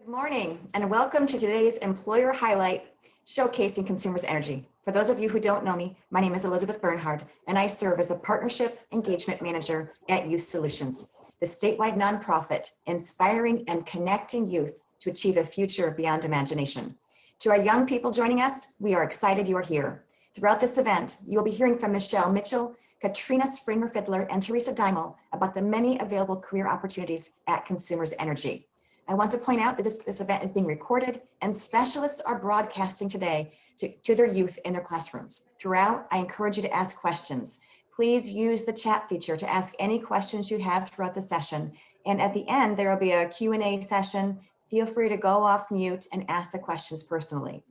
Good morning and welcome to today's Employer Highlight showcasing consumers' energy. For those of you who don't know me, my name is Elizabeth Bernhard and I serve as the Partnership Engagement Manager at Youth Solutions, the statewide nonprofit inspiring and connecting youth to achieve a future beyond imagination. To our young people joining us, we are excited you are here. Throughout this event, you'll be hearing from Michelle Mitchell, Katrina Springer-Fiddler, and Teresa Daimel about the many available career opportunities at Consumers Energy. I want to point out that this event is being recorded and specialists are broadcasting today to their youth in their classrooms. Throughout, I encourage you to ask questions. Please use the chat feature to ask any questions you have throughout the session. And at the end, there will be a Q&A session. Feel free to go off mute and ask the questions personally.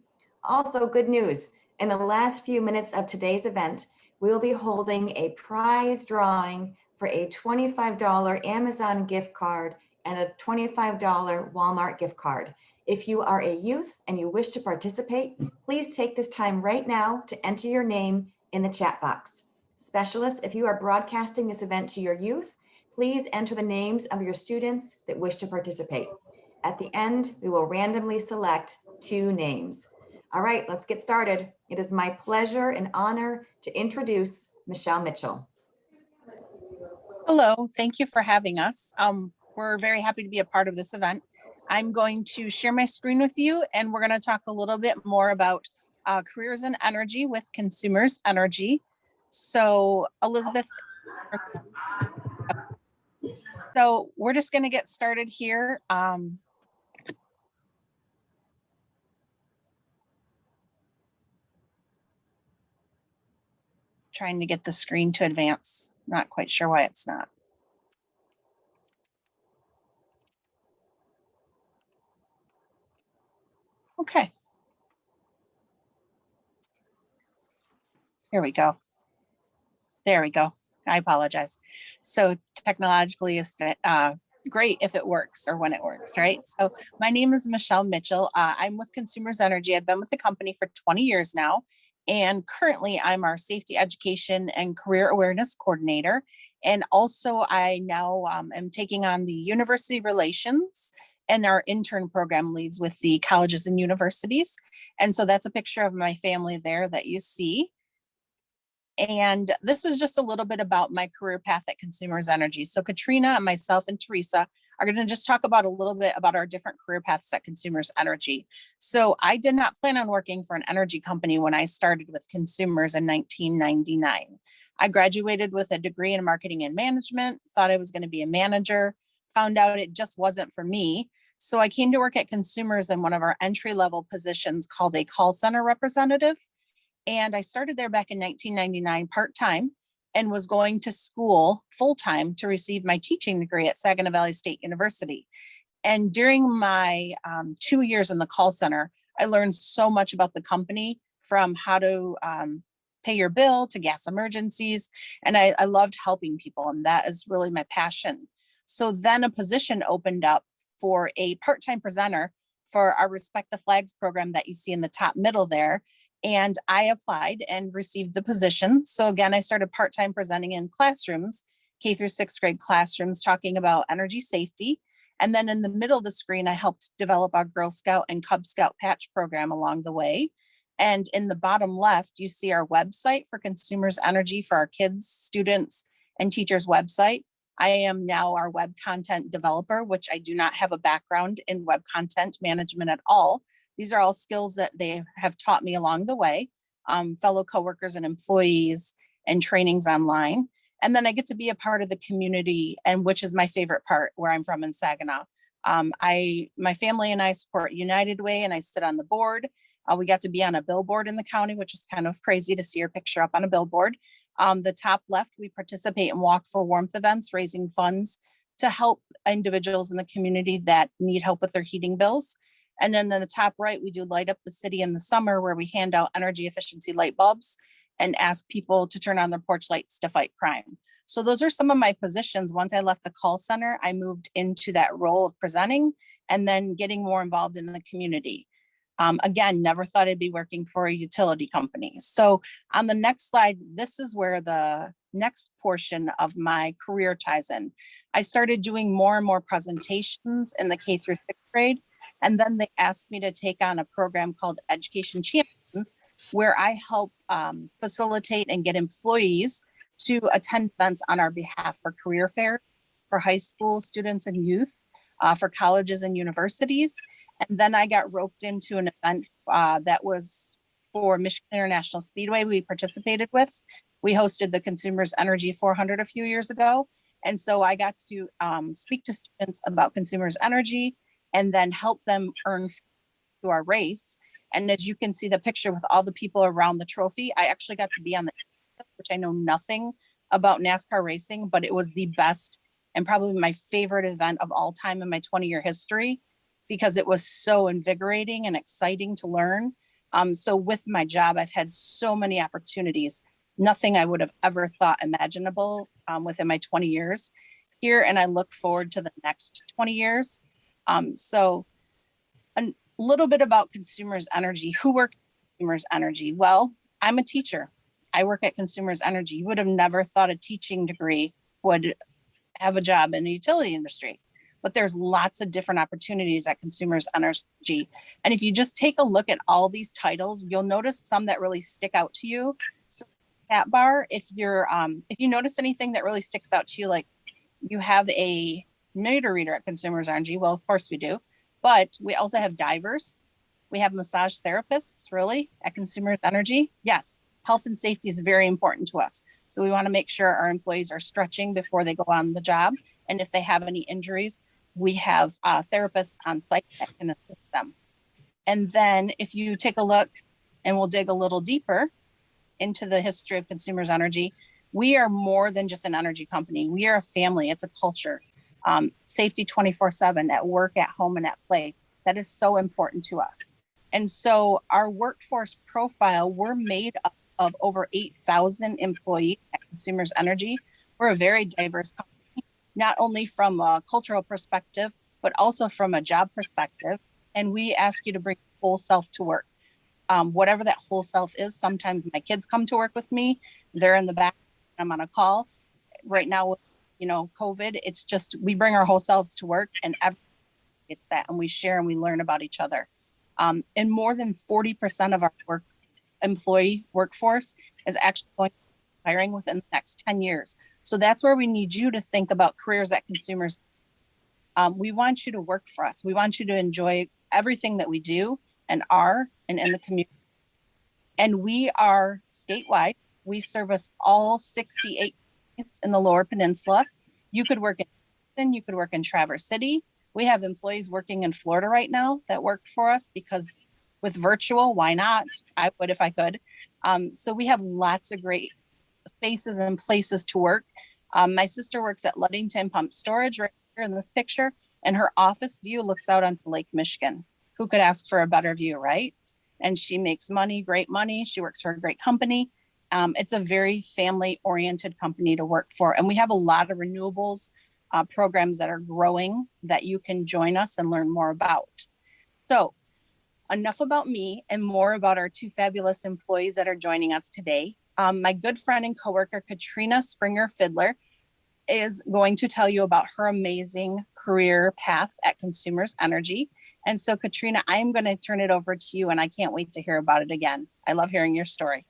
Also, good news. In the last few minutes of today's event, we will be holding a prize drawing for a $25 Amazon gift card and a $25 Walmart gift card. If you are a youth and you wish to participate, please take this time right now to enter your name in the chat box. Specialists, if you are broadcasting this event to your youth, please enter the names of your students that wish to participate. At the end, we will randomly select 2 names. All right, let's get started. It is my pleasure and honor to introduce Michelle Mitchell. Hello, thank you for having us. We're very happy to be a part of this event. I'm going to share my screen with you and we're going to talk a little bit more about careers in energy with Consumers Energy. So Elizabeth, so we're just going to get started here. Trying to get the screen to advance. Not quite sure why it's not. Okay. Here we go. There we go. I apologize. So technologically is great if it works or when it works, right? So my name is Michelle Mitchell. I'm with Consumers Energy. I've been with the company for 20 years now. And currently I'm our safety education and career awareness coordinator. And also I now am taking on the university relations and our intern program leads with the colleges and universities. And so that's a picture of my family there that you see. And this is just a little bit about my career path at Consumers Energy. So Katrina, myself, and Teresa are going to just talk about a little bit about our different career paths at Consumers Energy. So I did not plan on working for an energy company when I started with Consumers in 1999. I graduated with a degree in marketing and management, thought I was going to be a manager, found out it just wasn't for me. So I came to work at Consumers in one of our entry-level positions called a call center representative. And I started there back in 1999 part-time and was going to school full-time to receive my teaching degree at Saginaw Valley State University. And during my 2 years in the call center, I learned so much about the company, from how to pay your bill to gas emergencies. And I loved helping people, and that is really my passion. So then a position opened up for a part-time presenter for our Respect the Flags program that you see in the top middle there. And I applied and received the position. So again, I started part-time presenting in classrooms, K through 6th grade classrooms, talking about energy safety. And then in the middle of the screen, I helped develop our Girl Scout and Cub Scout patch program along the way. And in the bottom left, you see our website for Consumers Energy for our kids, students, and teachers website. I am now our web content developer, which I do not have a background in web content management at all. These are all skills that they have taught me along the way, fellow coworkers and employees, and trainings online. And then I get to be a part of the community, and which is my favorite part, where I'm from in Saginaw. My family and I support United Way, and I sit on the board. We got to be on a billboard in the county, which is kind of crazy to see your picture up on a billboard. The top left, we participate in Walk for Warmth events, raising funds to help individuals in the community that need help with their heating bills. And then in the top right, we do Light Up the City in the summer, where we hand out energy efficiency light bulbs and ask people to turn on their porch lights to fight crime. So those are some of my positions. Once I left the call center, I moved into that role of presenting and then getting more involved in the community. Again, never thought I'd be working for a utility company. So on the next slide, this is where the next portion of my career ties in. I started doing more and more presentations in the K through 6th grade. And then they asked me to take on a program called Education Champions, where I help facilitate and get employees to attend events on our behalf for career fair, for high school students and youth, for colleges and universities. And then I got roped into an event that was for Michigan International Speedway we participated with. We hosted the Consumers Energy 400 a few years ago. And so I got to speak to students about consumers energy and then help them earn to our race. And as you can see the picture with all the people around the trophy, I actually got to be on the, which I know nothing about NASCAR racing, but it was the best and probably my favorite event of all time in my 20-year history, because it was so invigorating and exciting to learn. So with my job, I've had so many opportunities, nothing I would have ever thought imaginable within my 20 years here. And I look forward to the next 20 years. So a little bit about Consumers Energy. Who works at Consumers Energy? Well, I'm a teacher. I work at Consumers Energy. You would have never thought a teaching degree would have a job in the utility industry, but there's lots of different opportunities at Consumers Energy. And if you just take a look at all these titles, you'll notice some that really stick out to you. So chat bar, if you notice anything that really sticks out to you, like you have a meter reader at Consumers Energy, well, of course we do, but we also have divers. We have massage therapists, really, at Consumers Energy. Yes, health and safety is very important to us. So we want to make sure our employees are stretching before they go on the job. And if they have any injuries, we have therapists on site that can assist them. And then if you take a look, and we'll dig a little deeper into the history of Consumers Energy, we are more than just an energy company. We are a family. It's a culture. Safety 24/7 at work, at home, and at play. That is so important to us. And so our workforce profile, we're made up of over 8,000 employees at Consumers Energy. We're a very diverse company, not only from a cultural perspective, but also from a job perspective. And we ask you to bring whole self to work. Whatever that whole self is, sometimes my kids come to work with me. They're in the back. I'm on a call. Right now, COVID, it's just, we bring our whole selves to work, and it's that, and we share and we learn about each other. And more than 40% of our employee workforce is actually going to be hiring within the next 10 years. So that's where we need you to think about careers at Consumers. We want you to work for us. We want you to enjoy everything that we do and in the community. And we are statewide. We service all 68 in the Lower Peninsula. You could work in Houston, you could work in Traverse City. We have employees working in Florida right now that work for us because with virtual, why not? I would if I could. So we have lots of great spaces and places to work. My sister works at Ludington Pump Storage right here in this picture, and her office view looks out onto Lake Michigan. Who could ask for a better view, right? And she makes money, great money. She works for a great company. It's a very family-oriented company to work for. And we have a lot of renewables programs that are growing that you can join us and learn more about. So enough about me and more about our two fabulous employees that are joining us today. My good friend and coworker, Katrina Springer-Fiddler, is going to tell you about her amazing career path at Consumers Energy. And so, Katrina, I'm going to turn it over to you, and I can't wait to hear about it again. I love hearing your story.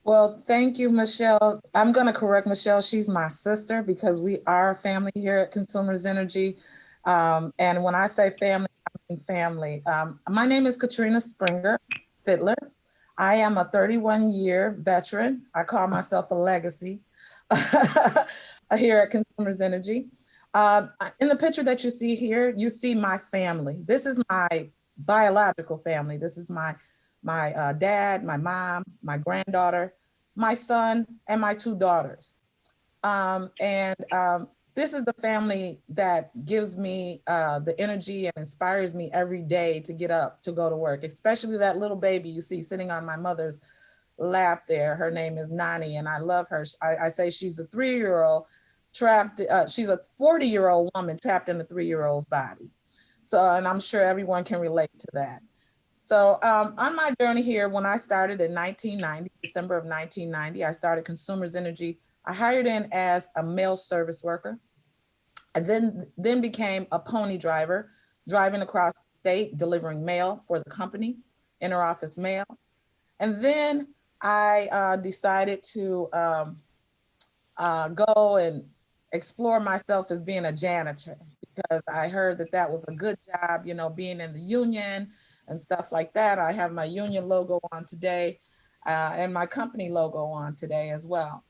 Well, thank you, Michelle. I'm going to correct Michelle. She's my sister because we are a family here at Consumers Energy. And when I say family, I mean family. My name is Katrina Springer-Fiddler. I am a 31-year veteran. I call myself a legacy here at Consumers Energy. In the picture that you see here, you see my family. This is my biological family. This is my dad, my mom, my granddaughter, my son, and my two daughters. This is the family that gives me the energy and inspires me every day to get up to go to work, especially that little baby you see sitting on my mother's lap there. Her name is Nani, and I love her. I say she's a 3-year-old trapped, she's a 40-year-old woman trapped in a 3-year-old's body. So, and I'm sure everyone can relate to that. So on my journey here, when I started in 1990, December of 1990, I started Consumers Energy. I hired in as a mail service worker. I then became a pony driver. driving across the state, delivering mail for the company, interoffice mail. And then I decided to go and explore myself as being a janitor, because I heard that that was a good job, you know, being in the union and stuff like that. I have my union logo on today and my company logo on today as well.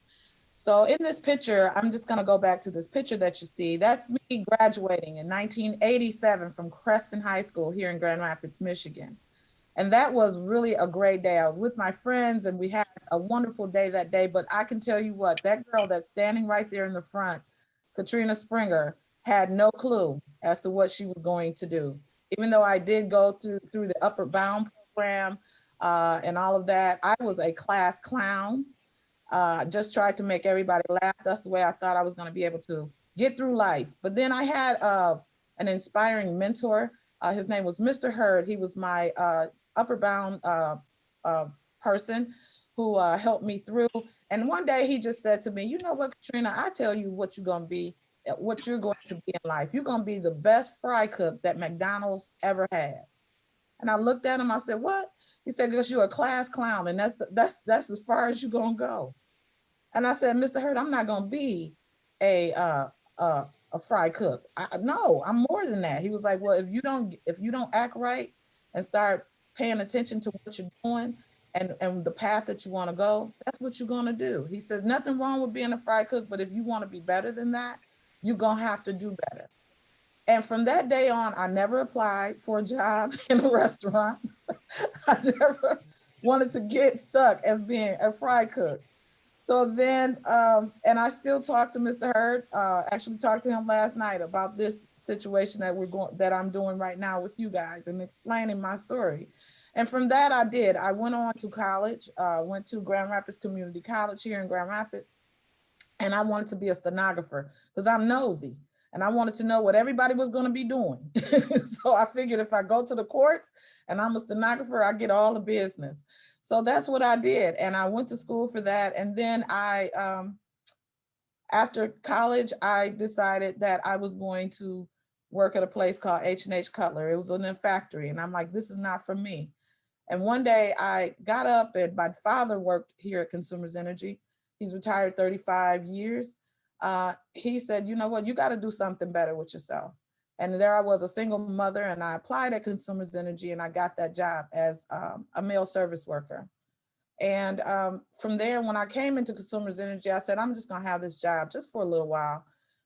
So in this picture, I'm just going to go back to this picture that you see. That's me graduating in 1987 from Creston High School here in Grand Rapids, Michigan. And that was really a great day. I was with my friends and we had a wonderful day that day. But I can tell you what, that girl that's standing right there in the front, Katrina Springer, had no clue as to what she was going to do. Even though I did go through the Upward Bound program and all of that, I was a class clown. Just tried to make everybody laugh. That's the way I thought I was going to be able to get through life. But then I had an inspiring mentor. His name was Mr. Hurd. He was my Upward Bound person who helped me through. And one day he just said to me, you know what, Katrina, I tell you what you're going to be, what you're going to be in life. You're going to be the best fry cook that McDonald's ever had. And I looked at him, I said, what? He said, because you're a class clown and that's as far as you're going to go. And I said, Mr. Hurd, I'm not going to be a fry cook. No, I'm more than that. He was like, well, if you don't act right and start paying attention to what you're doing and the path that you want to go, that's what you're going to do. He says, nothing wrong with being a fry cook, but if you want to be better than that, you're going to have to do better. And from that day on, I never applied for a job in a restaurant. I never wanted to get stuck as being a fry cook. So then, and I still talk to Mr. Hurd, actually talked to him last night about this situation that I'm doing right now with you guys and explaining my story. And from that I went on to college, went to Grand Rapids Community College here in Grand Rapids. And I wanted to be a stenographer because I'm nosy and I wanted to know what everybody was going to be doing. So I figured if I go to the courts and I'm a stenographer, I get all the business. So that's what I did. And I went to school for that. And then after college, I decided that I was going to work at a place called H&H Cutler. It was in a factory. And I'm like, this is not for me. And one day I got up and my father worked here at Consumers Energy. He's retired 35 years. He said, you know what, you got to do something better with yourself. And there I was, a single mother, and I applied at Consumers Energy and I got that job as a mail service worker. And from there, when I came into Consumers Energy, I said, I'm just going to have this job just for a little while.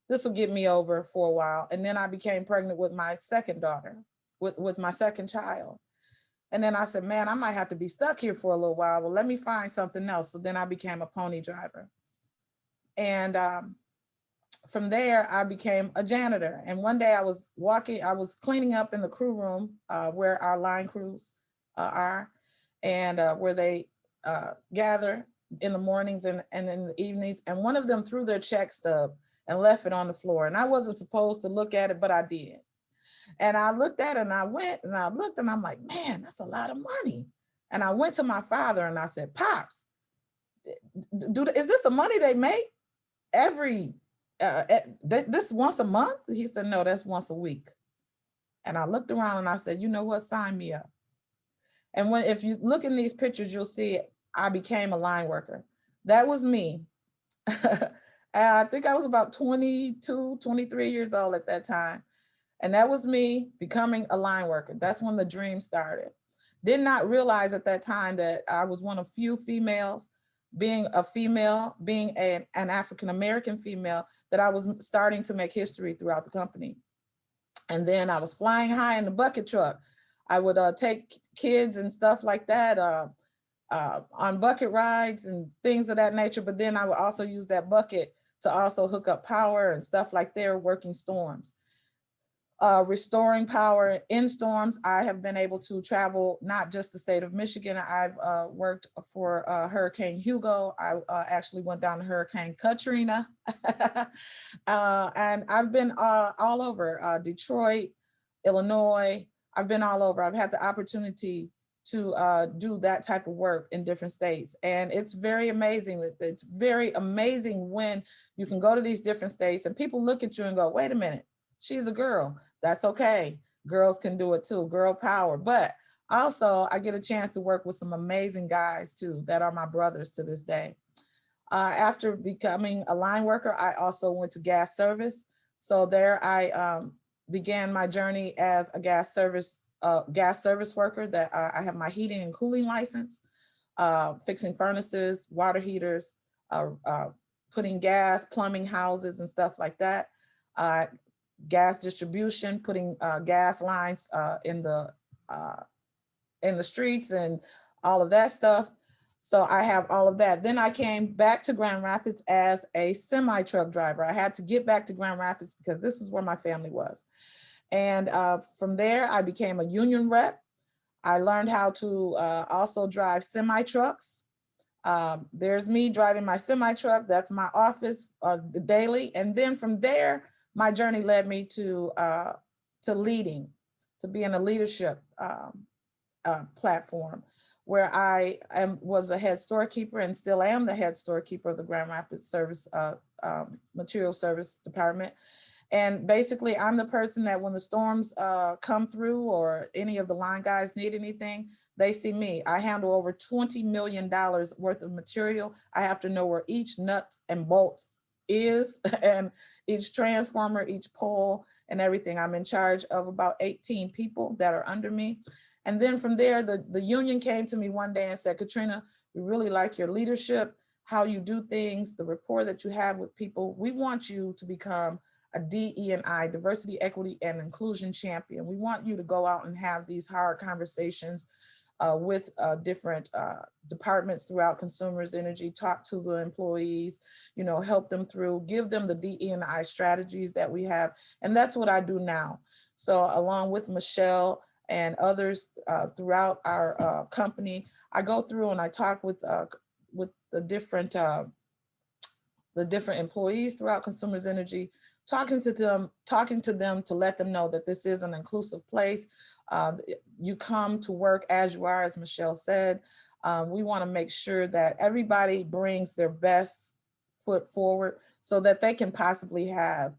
This will get me over for a while. And then I became pregnant with my second daughter, with my second child. And then I said, man, I might have to be stuck here for a little while. Well, let me find something else. So then I became a pony driver. And from there, I became a janitor. And one day I was cleaning up in the crew room where our line crews are and where they gather in the mornings and in the evenings. And one of them threw their check stub and left it on the floor. And I wasn't supposed to look at it, but I did. And I looked at it and I went and I looked and I'm like, man, that's a lot of money. And I went to my father and I said, Pops, is this the money they make this once a month? He said, no, that's once a week. And I looked around and I said, you know what, sign me up. And if you look in these pictures, you'll see I became a line worker. That was me. I think I was about 22, 23 years old at that time. And that was me becoming a line worker. That's when the dream started. Did not realize at that time that I was one of few females, being a female, being an African-American female, that I was starting to make history throughout the company. And then I was flying high in the bucket truck. I would take kids and stuff like that on bucket rides and things of that nature. But then I would also use that bucket to also hook up power and stuff like they're working storms. Restoring power in storms. I have been able to travel not just the state of Michigan. I've worked for Hurricane Hugo. I actually went down to Hurricane Katrina. And I've been all over Detroit, Illinois. I've been all over. I've had the opportunity to do that type of work in different states. And it's very amazing. It's very amazing when you can go to these different states and people look at you and go, wait a minute, she's a girl. That's okay. girls can do it too, girl power. But also I get a chance to work with some amazing guys too, that are my brothers to this day. After becoming a line worker, I also went to gas service. So there I began my journey as a gas service worker, that I have my heating and cooling license, fixing furnaces, water heaters, putting gas, plumbing houses and stuff like that. Gas distribution, putting gas lines in the streets and all of that stuff. So I have all of that. Then I came back to Grand Rapids as a semi truck driver. I had to get back to Grand Rapids because this is where my family was. And from there, I became a union rep. I learned how to also drive semi trucks. There's me driving my semi truck. That's my office daily. And then from there, my journey led me to leading, to be in a leadership platform, where I was a head storekeeper and still am the head storekeeper of the Grand Rapids Service Material Service Department. And basically, I'm the person that when the storms come through or any of the line guys need anything, they see me. I handle over $20 million worth of material. I have to know where each nut and bolt is and each transformer, each pole and everything. I'm in charge of about 18 people that are under me. And then from there, the union came to me one day and said, Katrina, we really like your leadership, how you do things, the rapport that you have with people. We want you to become a DE&I, diversity, equity, and inclusion champion. We want you to go out and have these hard conversations with different departments throughout Consumers Energy, talk to the employees, you know, help them through, give them the DE&I strategies that we have. And that's what I do now. So along with Michelle and others throughout our company, I go through and I talk with the different employees throughout Consumers Energy, talking to them to let them know that this is an inclusive place. You come to work as you are, as Michelle said. We want to make sure that everybody brings their best foot forward so that they can possibly have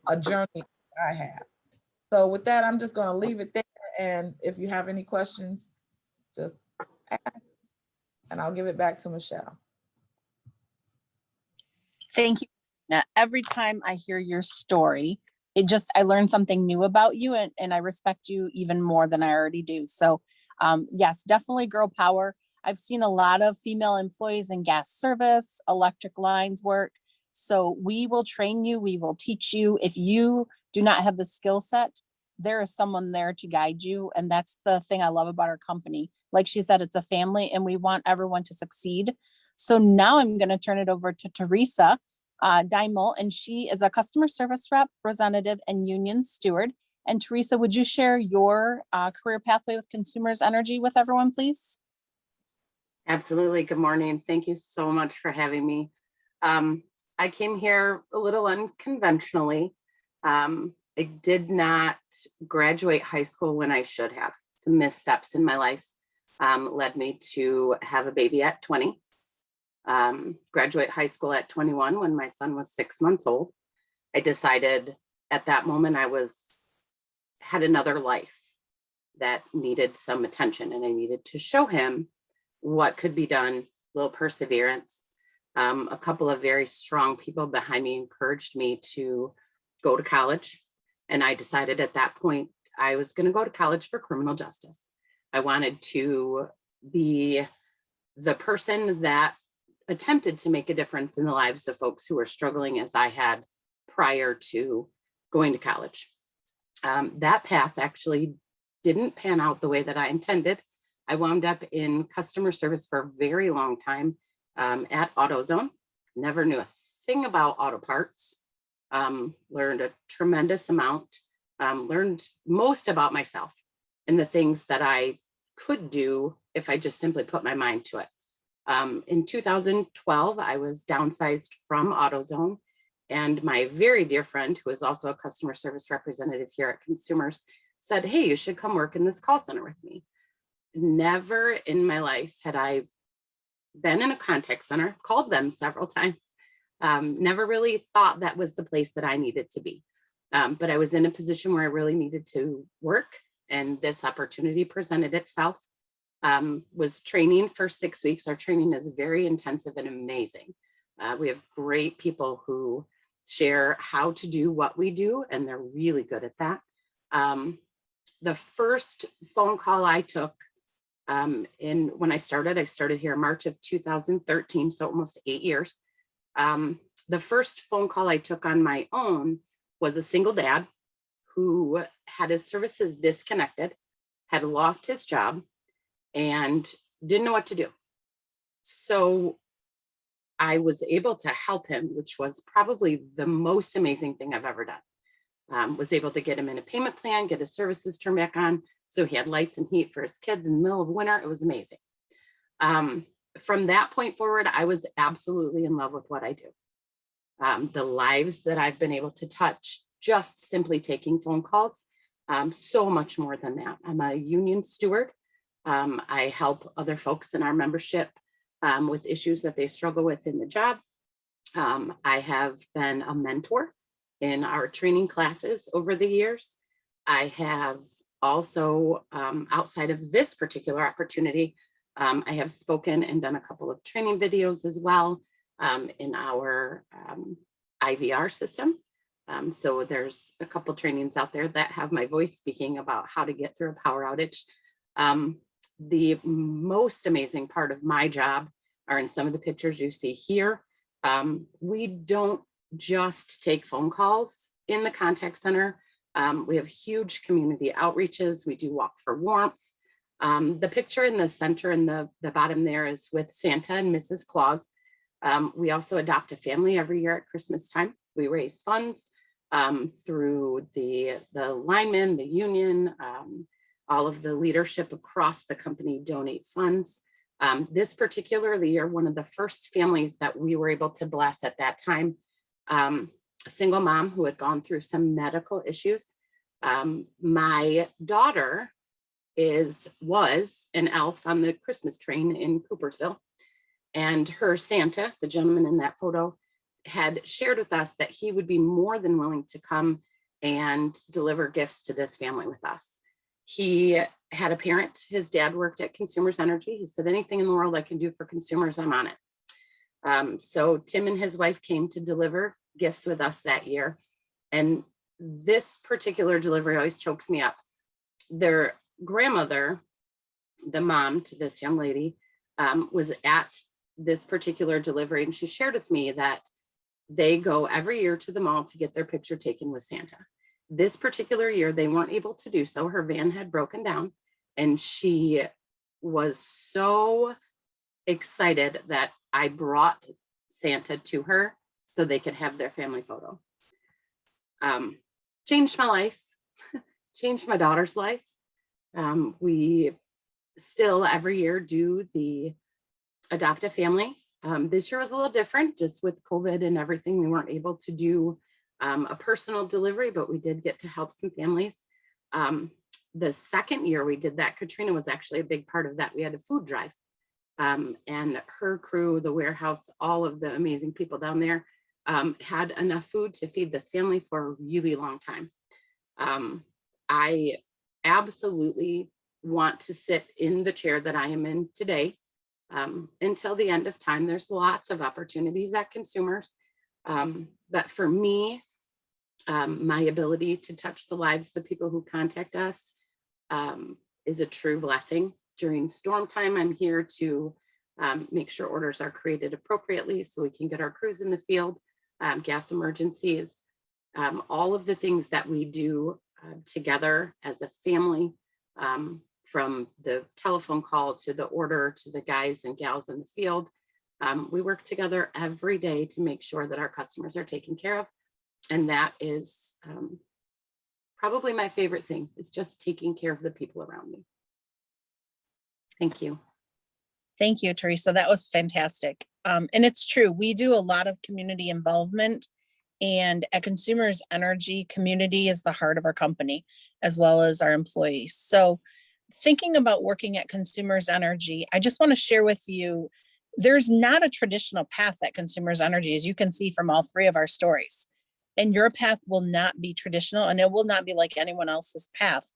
a journey I have. So with that, I'm just going to leave it there. And if you have any questions, just ask, and I'll give it back to Michelle. Thank you. Now, every time I hear your story, I learn something new about you, and I respect you even more than I already do. So yes, definitely girl power. I've seen a lot of female employees in gas service, electric lines work. So we will train you, we will teach you. If you do not have the skill set, there is someone there to guide you. And that's the thing I love about our company. Like she said, it's a family and we want everyone to succeed. So now I'm going to turn it over to Theresa Daimel, and she is a customer service representative and union steward. And Theresa, would you share your career pathway with Consumers Energy with everyone, please? Absolutely. Good morning. Thank you so much for having me. I came here a little unconventionally. I did not graduate high school when I should have. Some missteps in my life led me to have a baby at 20. Graduate high school at 21 when my son was 6 months old. I decided at that moment I had another life that needed some attention, and I needed to show him what could be done, a little perseverance. A couple of very strong people behind me encouraged me to go to college. And I decided at that point, I was going to go to college for criminal justice. I wanted to be the person that attempted to make a difference in the lives of folks who were struggling as I had prior to going to college. That path actually didn't pan out the way that I intended. I wound up in customer service for a very long time at AutoZone. Never knew a thing about auto parts. Learned a tremendous amount. Learned most about myself and the things that I could do if I just simply put my mind to it. In 2012, I was downsized from AutoZone, and my very dear friend, who is also a customer service representative here at Consumers, said, "Hey, you should come work in this call center with me." Never in my life had I been in a contact center, called them several times. Never really thought that was the place that I needed to be. But I was in a position where I really needed to work, and this opportunity presented itself. Was training for 6 weeks. Our training is very intensive and amazing. We have great people who share how to do what we do, and they're really good at that. The first phone call I took when I started here in March of 2013, so almost 8 years. The first phone call I took on my own was a single dad who had his services disconnected, had lost his job, and didn't know what to do. So I was able to help him, which was probably the most amazing thing I've ever done. Was able to get him in a payment plan, get his services turned back on, so he had lights and heat for his kids in the middle of winter. It was amazing. From that point forward, I was absolutely in love with what I do. The lives that I've been able to touch, just simply taking phone calls, so much more than that. I'm a union steward. I help other folks in our membership with issues that they struggle with in the job. I have been a mentor in our training classes over the years. I have also, outside of this particular opportunity, I have spoken and done a couple of training videos as well in our IVR system. So there's a couple trainings out there that have my voice speaking about how to get through a power outage. The most amazing part of my job are in some of the pictures you see here. We don't just take phone calls in the contact center. We have huge community outreaches. We do walk for warmth. The picture in the center in the bottom there is with Santa and Mrs. Claus. We also adopt a family every year at Christmas time. We raise funds through the linemen, the union, all of the leadership across the company donate funds. This particular year, one of the first families that we were able to bless at that time, a single mom who had gone through some medical issues. My daughter was an elf on the Christmas train in Coopersville, and her Santa, the gentleman in that photo, had shared with us that he would be more than willing to come and deliver gifts to this family with us. He had a parent, his dad worked at Consumers Energy. He said, anything in the world I can do for consumers, I'm on it. So Tim and his wife came to deliver gifts with us that year. And this particular delivery always chokes me up. Their grandmother, the mom to this young lady, was at this particular delivery, and she shared with me that they go every year to the mall to get their picture taken with Santa. This particular year, they weren't able to do so. Her van had broken down, and she was so excited that I brought Santa to her so they could have their family photo. Changed my life, changed my daughter's life. We still every year do the adopt a family. This year was a little different, just with COVID and everything. We weren't able to do a personal delivery, but we did get to help some families. The second year we did that, Katrina was actually a big part of that. We had a food drive, and her crew, the warehouse, all of the amazing people down there had enough food to feed this family for a really long time. I absolutely want to sit in the chair that I am in today until the end of time. There's lots of opportunities at Consumers, but for me, my ability to touch the lives of the people who contact us is a true blessing. During storm time, I'm here to make sure orders are created appropriately so we can get our crews in the field, gas emergencies, all of the things that we do together as a family, from the telephone call to the order to the guys and gals in the field. We work together every day to make sure that our customers are taken care of. And that is probably my favorite thing, is just taking care of the people around me. Thank you. Thank you, Teresa. That was fantastic. And it's true. We do a lot of community involvement, and at Consumers Energy, community is the heart of our company, as well as our employees. So thinking about working at Consumers Energy, I just want to share with you, there's not a traditional path at Consumers Energy, as you can see from all three of our stories. and your path will not be traditional, and it will not be like anyone else's path.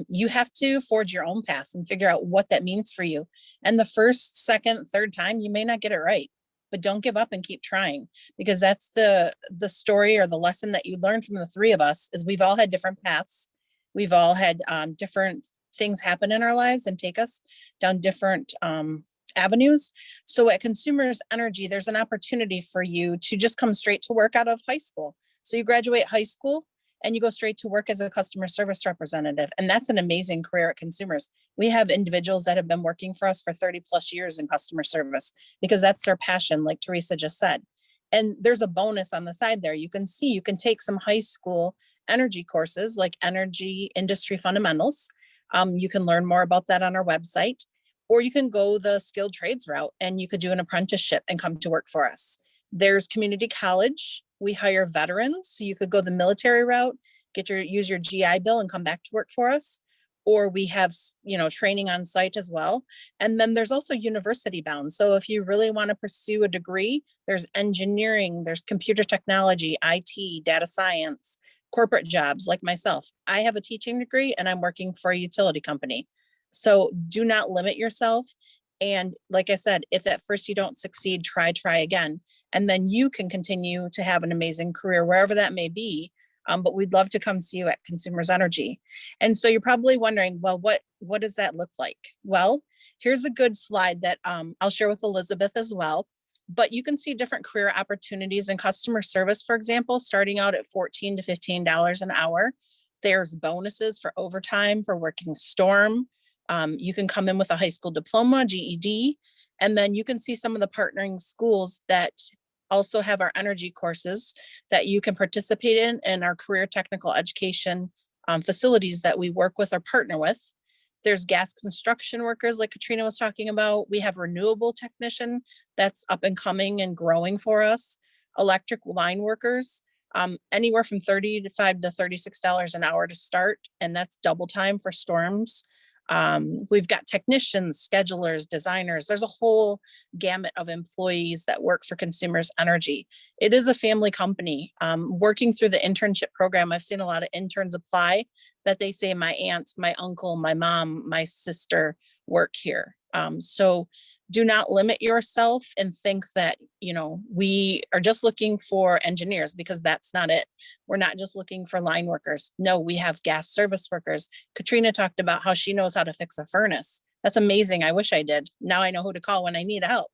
You have to forge your own path and figure out what that means for you. And the first, second, third time, you may not get it right, but don't give up and keep trying, because that's the story or the lesson that you learned from the three of us is we've all had different paths. We've all had different things happen in our lives and take us down different avenues. So at Consumers Energy, there's an opportunity for you to just come straight to work out of high school. So you graduate high school and you go straight to work as a customer service representative. And that's an amazing career at Consumers. We have individuals that have been working for us for 30 plus years in customer service because that's their passion, like Theresa just said. And there's a bonus on the side there. You can see, you can take some high school energy courses like Energy Industry Fundamentals. You can learn more about that on our website, or you can go the skilled trades route and you could do an apprenticeship and come to work for us. There's community college. We hire veterans, so you could go the military route, use your GI Bill and come back to work for us. Or we have, training on site as well. And then there's also university bound. So if you really want to pursue a degree, there's engineering, there's computer technology, IT, data science, corporate jobs like myself. I have a teaching degree and I'm working for a utility company. So do not limit yourself. And like I said, if at first you don't succeed, try again. And then you can continue to have an amazing career wherever that may be. But we'd love to come see you at Consumers Energy. And so you're probably wondering, well, what does that look like? Well, here's a good slide that I'll share with Elizabeth as well. But you can see different career opportunities in customer service, for example, starting out at $14 to $15 an hour. There's bonuses for overtime, for working storm. You can come in with a high school diploma, GED, and then you can see some of the partnering schools that also have our energy courses that you can participate in our career technical education facilities that we work with or partner with. There's gas construction workers like Katrina was talking about. We have renewable technician that's up and coming and growing for us. Electric line workers, anywhere from $35 to $36 an hour to start, and that's double time for storms. We've got technicians, schedulers, designers. There's a whole gamut of employees that work for Consumers Energy. It is a family company. Working through the internship program, I've seen a lot of interns apply that they say my aunt, my uncle, my mom, my sister work here. So do not limit yourself and think that, we are just looking for engineers, because that's not it. We're not just looking for line workers. No, we have gas service workers. Katrina talked about how she knows how to fix a furnace. That's amazing. I wish I did. Now I know who to call when I need help.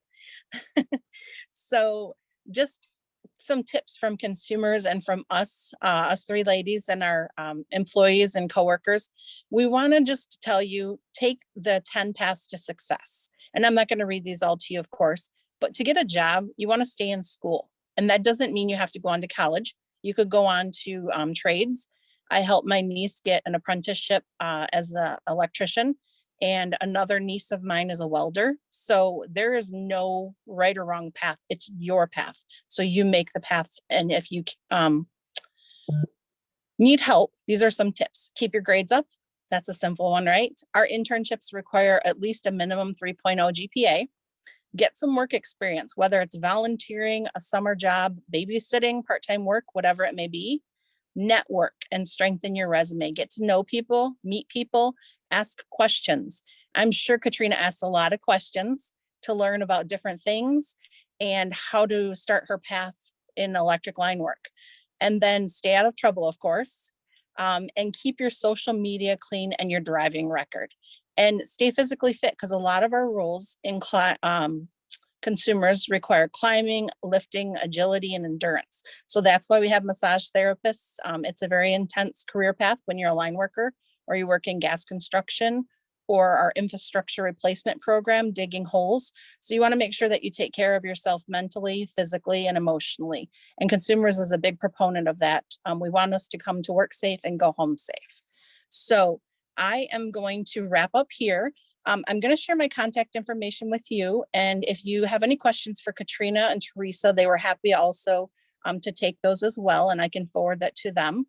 So just some tips from Consumers and from us three ladies and our employees and coworkers. We want to just tell you, take the 10 paths to success. And I'm not going to read these all to you, of course, but to get a job, you want to stay in school. And that doesn't mean you have to go on to college. You could go on to trades. I helped my niece get an apprenticeship as an electrician, and another niece of mine is a welder. So there is no right or wrong path. It's your path. So you make the path. And if you need help, these are some tips. Keep your grades up. That's a simple one, right? Our internships require at least a minimum 3.0 GPA. Get some work experience, whether it's volunteering, a summer job, babysitting, part-time work, whatever it may be. Network and strengthen your resume. Get to know people, meet people, ask questions. I'm sure Katrina asks a lot of questions to learn about different things and how to start her path in electric line work. And then stay out of trouble, of course. And keep your social media clean and your driving record, and stay physically fit, because a lot of our roles in Consumers require climbing, lifting, agility, and endurance. So that's why we have massage therapists. It's a very intense career path when you're a line worker or you work in gas construction, or our infrastructure replacement program, digging holes. So you want to make sure that you take care of yourself mentally, physically, and emotionally. And Consumers is a big proponent of that. We want us to come to work safe and go home safe. So I am going to wrap up here. I'm going to share my contact information with you. And if you have any questions for Katrina and Theresa, they were happy also to take those as well. And I can forward that to them.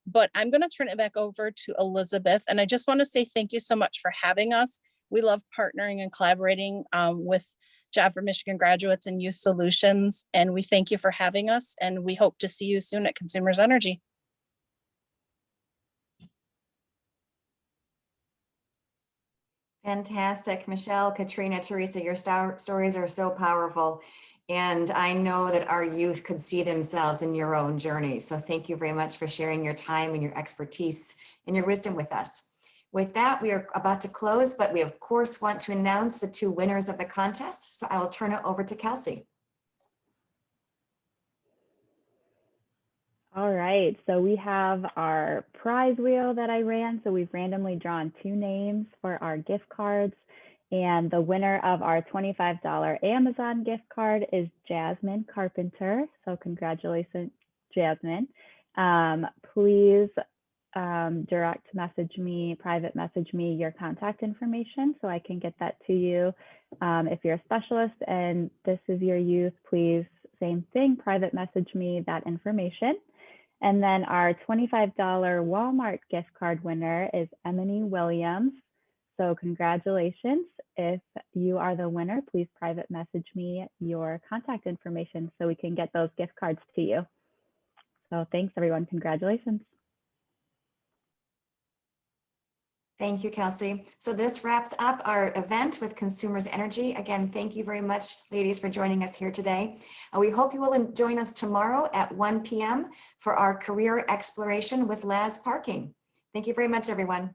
But I'm going to turn it back over to Elizabeth. And I just want to say thank you so much for having us. We love partnering and collaborating with Job for Michigan graduates and Youth Solutions. And we thank you for having us, and we hope to see you soon at Consumers Energy. Fantastic. Michelle, Katrina, Teresa, your stories are so powerful. And I know that our youth could see themselves in your own journey. So thank you very much for sharing your time and your expertise and your wisdom with us. With that, we are about to close, but we of course want to announce the 2 winners of the contest. So I will turn it over to Kelsey. All right, so we have our prize wheel that I ran. So we've randomly drawn 2 names for our gift cards. And the winner of our $25 Amazon gift card is Jasmine Carpenter. So congratulations, Jasmine. Please direct message me, private message me your contact information so I can get that to you. If you're a specialist and this is your youth, please, same thing, private message me that information. And then our $25 Walmart gift card winner is Emily Williams. So congratulations. If you are the winner, please private message me your contact information so we can get those gift cards to you. So thanks everyone, congratulations. Thank you, Kelsey. So this wraps up our event with Consumers Energy. Again, thank you very much, ladies, for joining us here today. We hope you will join us tomorrow at 1 p.m. for our career exploration with Laz Parking. Thank you very much, everyone.